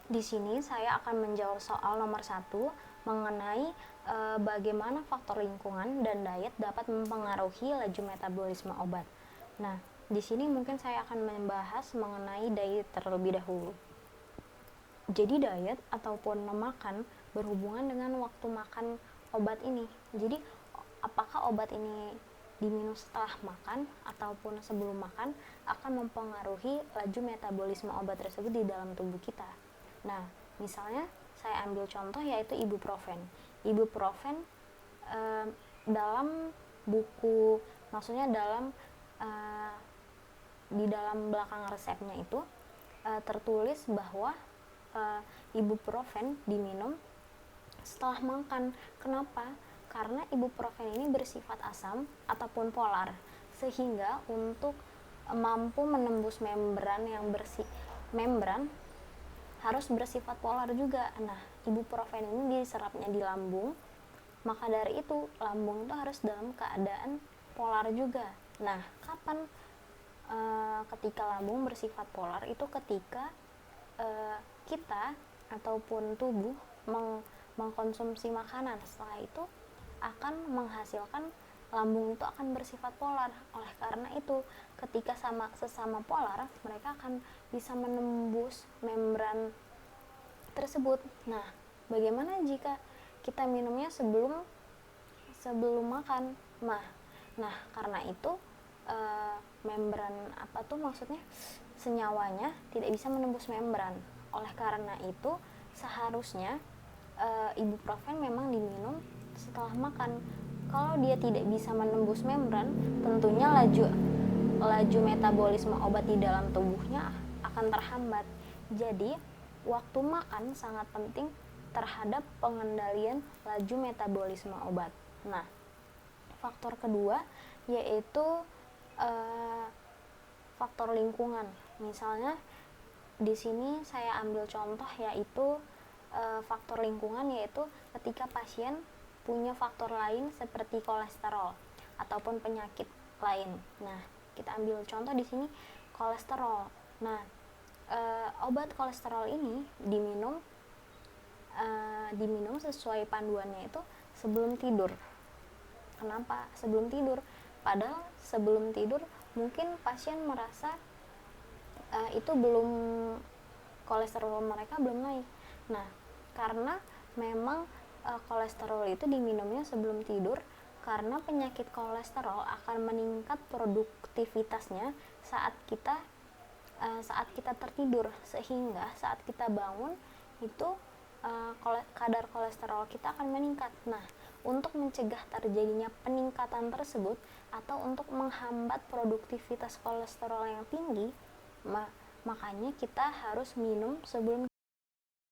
Di sini saya akan menjawab soal nomor satu mengenai bagaimana faktor lingkungan dan diet dapat mempengaruhi laju metabolisme obat. Nah, di sini mungkin saya akan membahas mengenai diet terlebih dahulu. Jadi diet ataupun memakan berhubungan dengan waktu makan obat ini. Jadi apakah obat ini diminum setelah makan ataupun sebelum makan akan mempengaruhi laju metabolisme obat tersebut di dalam tubuh kita. Nah, misalnya saya ambil contoh yaitu ibuprofen. Ibuprofen dalam buku, maksudnya eh, di dalam belakang resepnya itu tertulis bahwa ibuprofen diminum setelah makan. Kenapa? Karena ibuprofen ini bersifat asam ataupun polar, sehingga untuk mampu menembus membran harus bersifat polar juga. Nah, ibuprofen ini diserapnya di lambung, maka dari itu lambung itu harus dalam keadaan polar juga. Nah, kapan ketika lambung bersifat polar itu ketika kita ataupun tubuh mengkonsumsi makanan. Setelah itu akan menghasilkan lambung itu akan bersifat polar. Oleh karena itu, ketika sesama polar, mereka akan bisa menembus membran tersebut. Nah, bagaimana jika kita minumnya sebelum makan? Nah, karena itu membran maksudnya senyawanya tidak bisa menembus membran. Oleh karena itu seharusnya ibuprofen memang diminum setelah makan. Kalau dia tidak bisa menembus membran, tentunya laju metabolisme obat di dalam tubuhnya akan terhambat. Jadi, waktu makan sangat penting terhadap pengendalian laju metabolisme obat. Nah, faktor kedua yaitu faktor lingkungan. Misalnya di sini saya ambil contoh yaitu faktor lingkungan, yaitu ketika pasien punya faktor lain seperti kolesterol ataupun penyakit lain. Nah, kita ambil contoh di sini kolesterol. Nah, obat kolesterol ini diminum sesuai panduannya itu sebelum tidur. Kenapa sebelum tidur? Padahal sebelum tidur mungkin pasien merasa itu belum, kolesterol mereka belum naik. Nah, karena memang kolesterol itu diminumnya sebelum tidur karena penyakit kolesterol akan meningkat produktivitasnya saat kita tertidur, sehingga saat kita bangun itu kadar kolesterol kita akan meningkat. Nah, untuk mencegah terjadinya peningkatan tersebut atau untuk menghambat produktivitas kolesterol yang tinggi, makanya kita harus minum sebelum